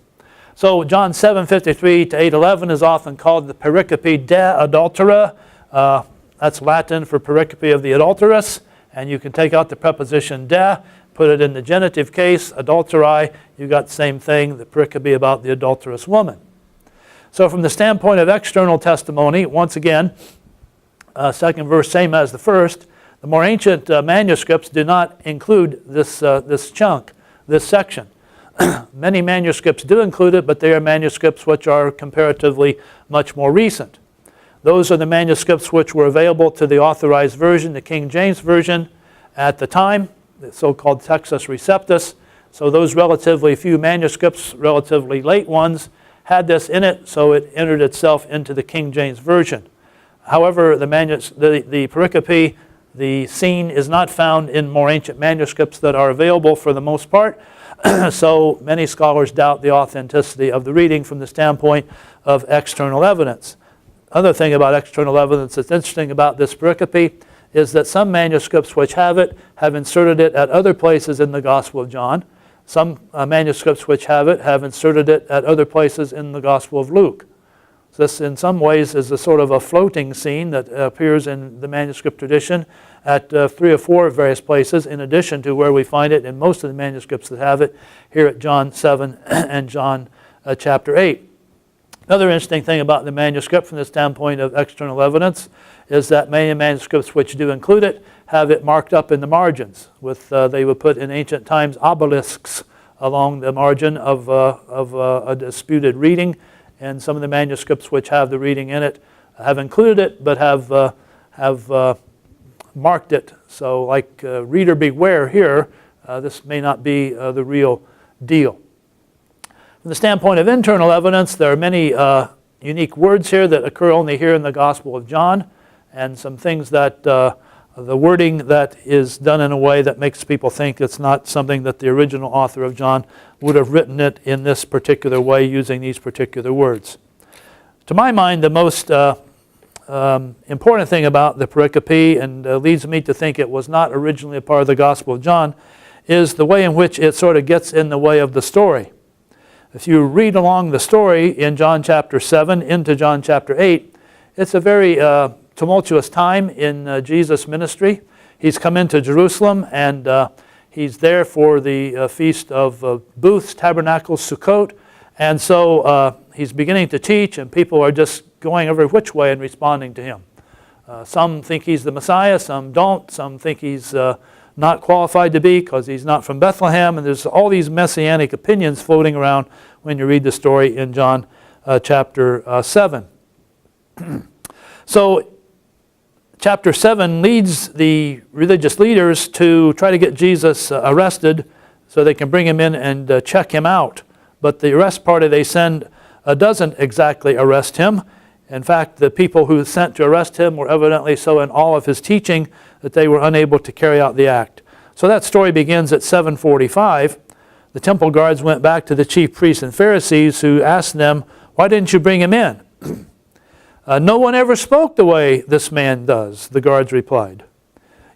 So John 7:53 to 8:11 is often called the pericope de adultera. That's Latin for pericope of the adulteress, and you can take out the preposition de, put it in the genitive case, adulteri, you got the same thing, the pericope about the adulterous woman. So from the standpoint of external testimony, once again, second verse same as the first, the more ancient manuscripts do not include this chunk, this section. Many manuscripts do include it, but they are manuscripts which are comparatively much more recent. Those are the manuscripts which were available to the authorized version, the King James Version, at the time, the so-called Textus Receptus. So those relatively few manuscripts, relatively late ones, had this in it, so it entered itself into the King James Version. However, the pericope, the scene, is not found in more ancient manuscripts that are available for the most part. So many scholars doubt the authenticity of the reading from the standpoint of external evidence. Other thing about external evidence that's interesting about this pericope is that some manuscripts which have it have inserted it at other places in the Gospel of John. Some manuscripts which have it have inserted it at other places in the Gospel of Luke. So this in some ways is a sort of a floating scene that appears in the manuscript tradition at 3 or 4 various places, in addition to where we find it in most of the manuscripts that have it here at John 7 and John chapter 8. Another interesting thing about the manuscript from the standpoint of external evidence is that many manuscripts which do include it have it marked up in the margins. They would put in ancient times obelisks along the margin of a disputed reading, and some of the manuscripts which have the reading in it have included it, but have marked it. So like reader beware here, this may not be the real deal. From the standpoint of internal evidence, there are many unique words here that occur only here in the Gospel of John, and some things that the wording that is done in a way that makes people think it's not something that the original author of John would have written it in this particular way using these particular words. To my mind, the most important thing about the pericope, and leads me to think it was not originally a part of the Gospel of John, is the way in which it sort of gets in the way of the story. If you read along the story in John chapter 7 into John chapter 8, it's a very tumultuous time in Jesus' ministry. He's come into Jerusalem, and he's there for the Feast of Booths, Tabernacles, Sukkot. And so he's beginning to teach, and people are just going every which way and responding to him. Some think he's the Messiah, some don't. Some think he's not qualified to be because he's not from Bethlehem. And there's all these messianic opinions floating around when you read the story in John chapter 7. So chapter 7 leads the religious leaders to try to get Jesus arrested so they can bring him in and check him out. But the arrest party they send doesn't exactly arrest him. In fact, the people who sent to arrest him were evidently so in awe of his teaching that they were unable to carry out the act. So that story begins at 7:45. The temple guards went back to the chief priests and Pharisees, who asked them, "Why didn't you bring him in?" "No one ever spoke the way this man does," the guards replied.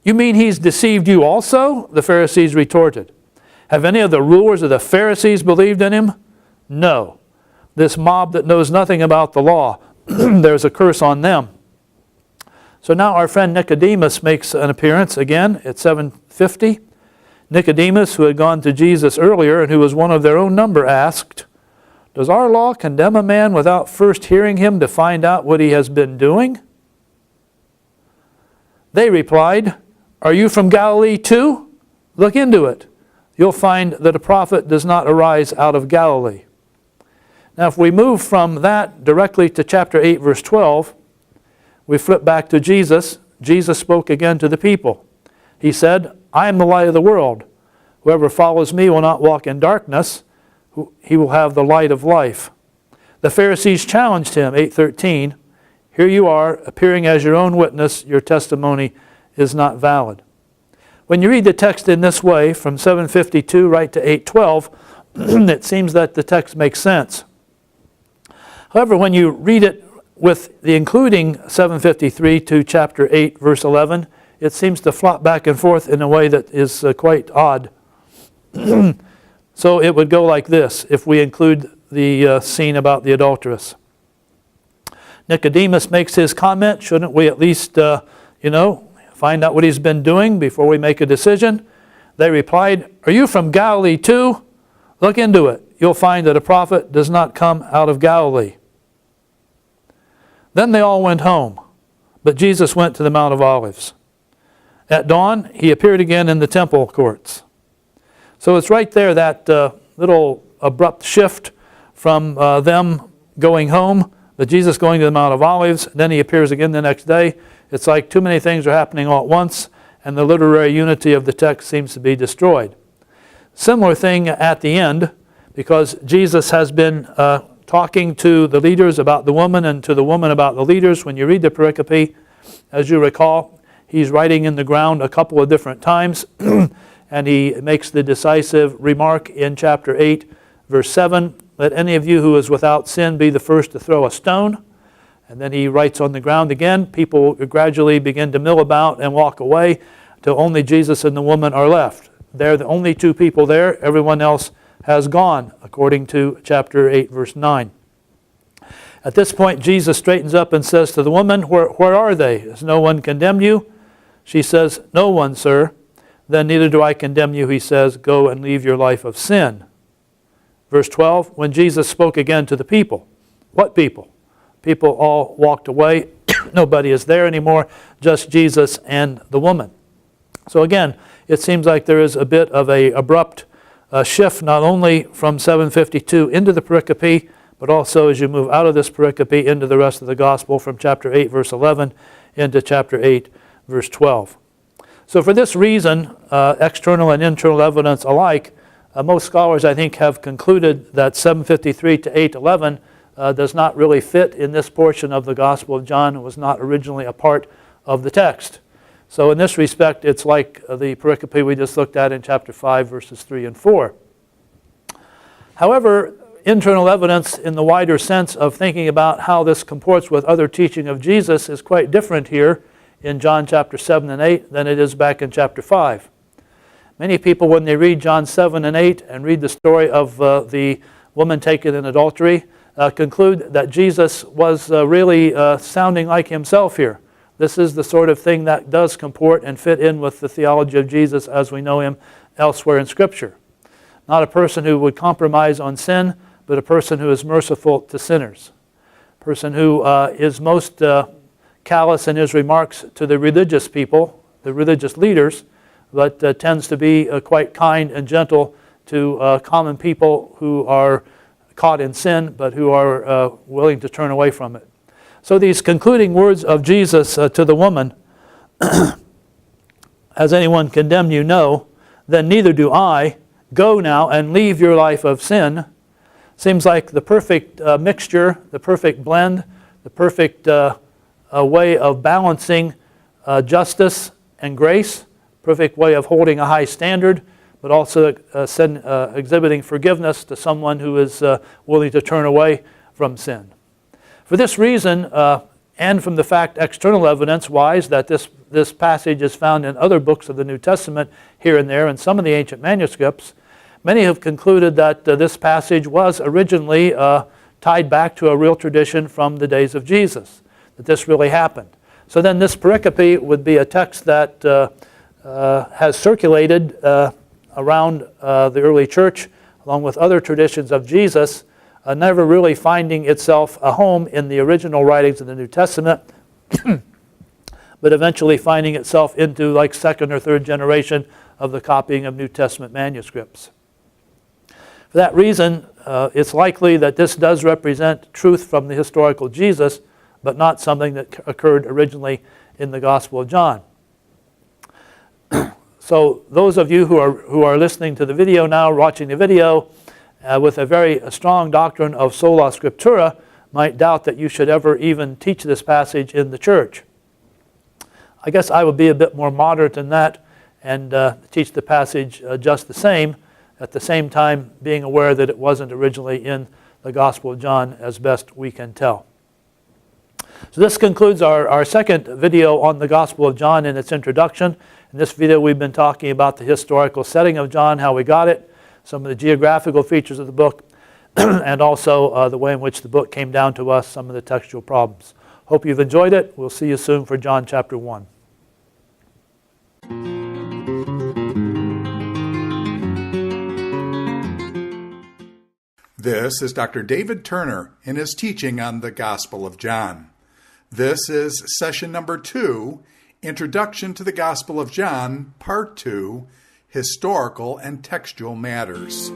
"You mean he's deceived you also?" the Pharisees retorted. "Have any of the rulers of the Pharisees believed in him?" "No. This mob that knows nothing about the law, there's a curse on them." So now our friend Nicodemus makes an appearance again at 7:50. Nicodemus, who had gone to Jesus earlier and who was one of their own number, asked, "Does our law condemn a man without first hearing him to find out what he has been doing?" They replied, "Are you from Galilee too? Look into it. You'll find that a prophet does not arise out of Galilee." Now if we move from that directly to chapter 8 verse 12, we flip back to Jesus. Jesus spoke again to the people. He said, "I am the light of the world. Whoever follows me will not walk in darkness. He will have the light of life." The Pharisees challenged him, 8:13. "Here you are, appearing as your own witness. Your testimony is not valid." When you read the text in this way, from 752 right to 812, it seems that the text makes sense. However, when you read it with the including 753 to chapter 8, verse 11, it seems to flop back and forth in a way that is quite odd. So it would go like this if we include the scene about the adulteress. Nicodemus makes his comment. Shouldn't we at least, find out what he's been doing before we make a decision? They replied, "Are you from Galilee too? Look into it. You'll find that a prophet does not come out of Galilee." Then they all went home, but Jesus went to the Mount of Olives. At dawn, he appeared again in the temple courts. So it's right there, that little abrupt shift from them going home, but Jesus going to the Mount of Olives, then he appears again the next day. It's like too many things are happening all at once, and the literary unity of the text seems to be destroyed. Similar thing at the end, because Jesus has been talking to the leaders about the woman and to the woman about the leaders. When you read the pericope, as you recall, he's writing in the ground a couple of different times, and he makes the decisive remark in chapter 8, verse 7, "Let any of you who is without sin be the first to throw a stone." And then he writes on the ground again. People gradually begin to mill about and walk away till only Jesus and the woman are left. They're the only two people there. Everyone else has gone, according to chapter 8, verse 9. At this point, Jesus straightens up and says to the woman, where are they? Has no one condemned you? She says, "No one, sir." "Then neither do I condemn you," he says. "Go and leave your life of sin." Verse 12, when Jesus spoke again to the people. What people? People all walked away. Nobody is there anymore, just Jesus and the woman. So again, it seems like there is a bit of an abrupt shift, not only from 752 into the pericope, but also as you move out of this pericope into the rest of the gospel from chapter 8, verse 11, into chapter 8, verse 12. So for this reason, external and internal evidence alike, most scholars, I think, have concluded that 753 to 811 does not really fit in this portion of the Gospel of John. It was not originally a part of the text. So in this respect, it's like the pericope we just looked at in chapter 5, verses 3 and 4. However, internal evidence in the wider sense of thinking about how this comports with other teaching of Jesus is quite different here in John chapter 7 and 8 than it is back in chapter 5. Many people, when they read John 7 and 8 and read the story of the woman taken in adultery, conclude that Jesus was really sounding like himself here. This is the sort of thing that does comport and fit in with the theology of Jesus as we know him elsewhere in Scripture. Not a person who would compromise on sin, but a person who is merciful to sinners. A person who is most callous in his remarks to the religious people, the religious leaders, but tends to be quite kind and gentle to common people who are caught in sin, but who are willing to turn away from it. So these concluding words of Jesus to the woman, "Has anyone condemned you? No, then neither do I. Go now and leave your life of sin," seems like the perfect mixture, the perfect blend, the perfect way of balancing justice and grace, perfect way of holding a high standard, but also exhibiting forgiveness to someone who is willing to turn away from sin. For this reason, and from the fact external evidence-wise that this passage is found in other books of the New Testament here and there in some of the ancient manuscripts, many have concluded that this passage was originally tied back to a real tradition from the days of Jesus, that this really happened. So then this pericope would be a text that has circulated around the early church, along with other traditions of Jesus, never really finding itself a home in the original writings of the New Testament, but eventually finding itself into like second or third generation of the copying of New Testament manuscripts. For that reason, it's likely that this does represent truth from the historical Jesus, but not something that occurred originally in the Gospel of John. So those of you who are listening to the video now, watching the video, with a very strong doctrine of sola scriptura, might doubt that you should ever even teach this passage in the church. I guess I would be a bit more moderate than that and teach the passage just the same, at the same time being aware that it wasn't originally in the Gospel of John as best we can tell. So this concludes our second video on the Gospel of John in its introduction. In this video we've been talking about the historical setting of John, how we got it, some of the geographical features of the book, and also the way in which the book came down to us, some of the textual problems. Hope you've enjoyed it. We'll see you soon for John chapter 1. This is Dr. David Turner in his teaching on the Gospel of John. This is session number 2, Introduction to the Gospel of John, Part 2, Historical and Textual Matters.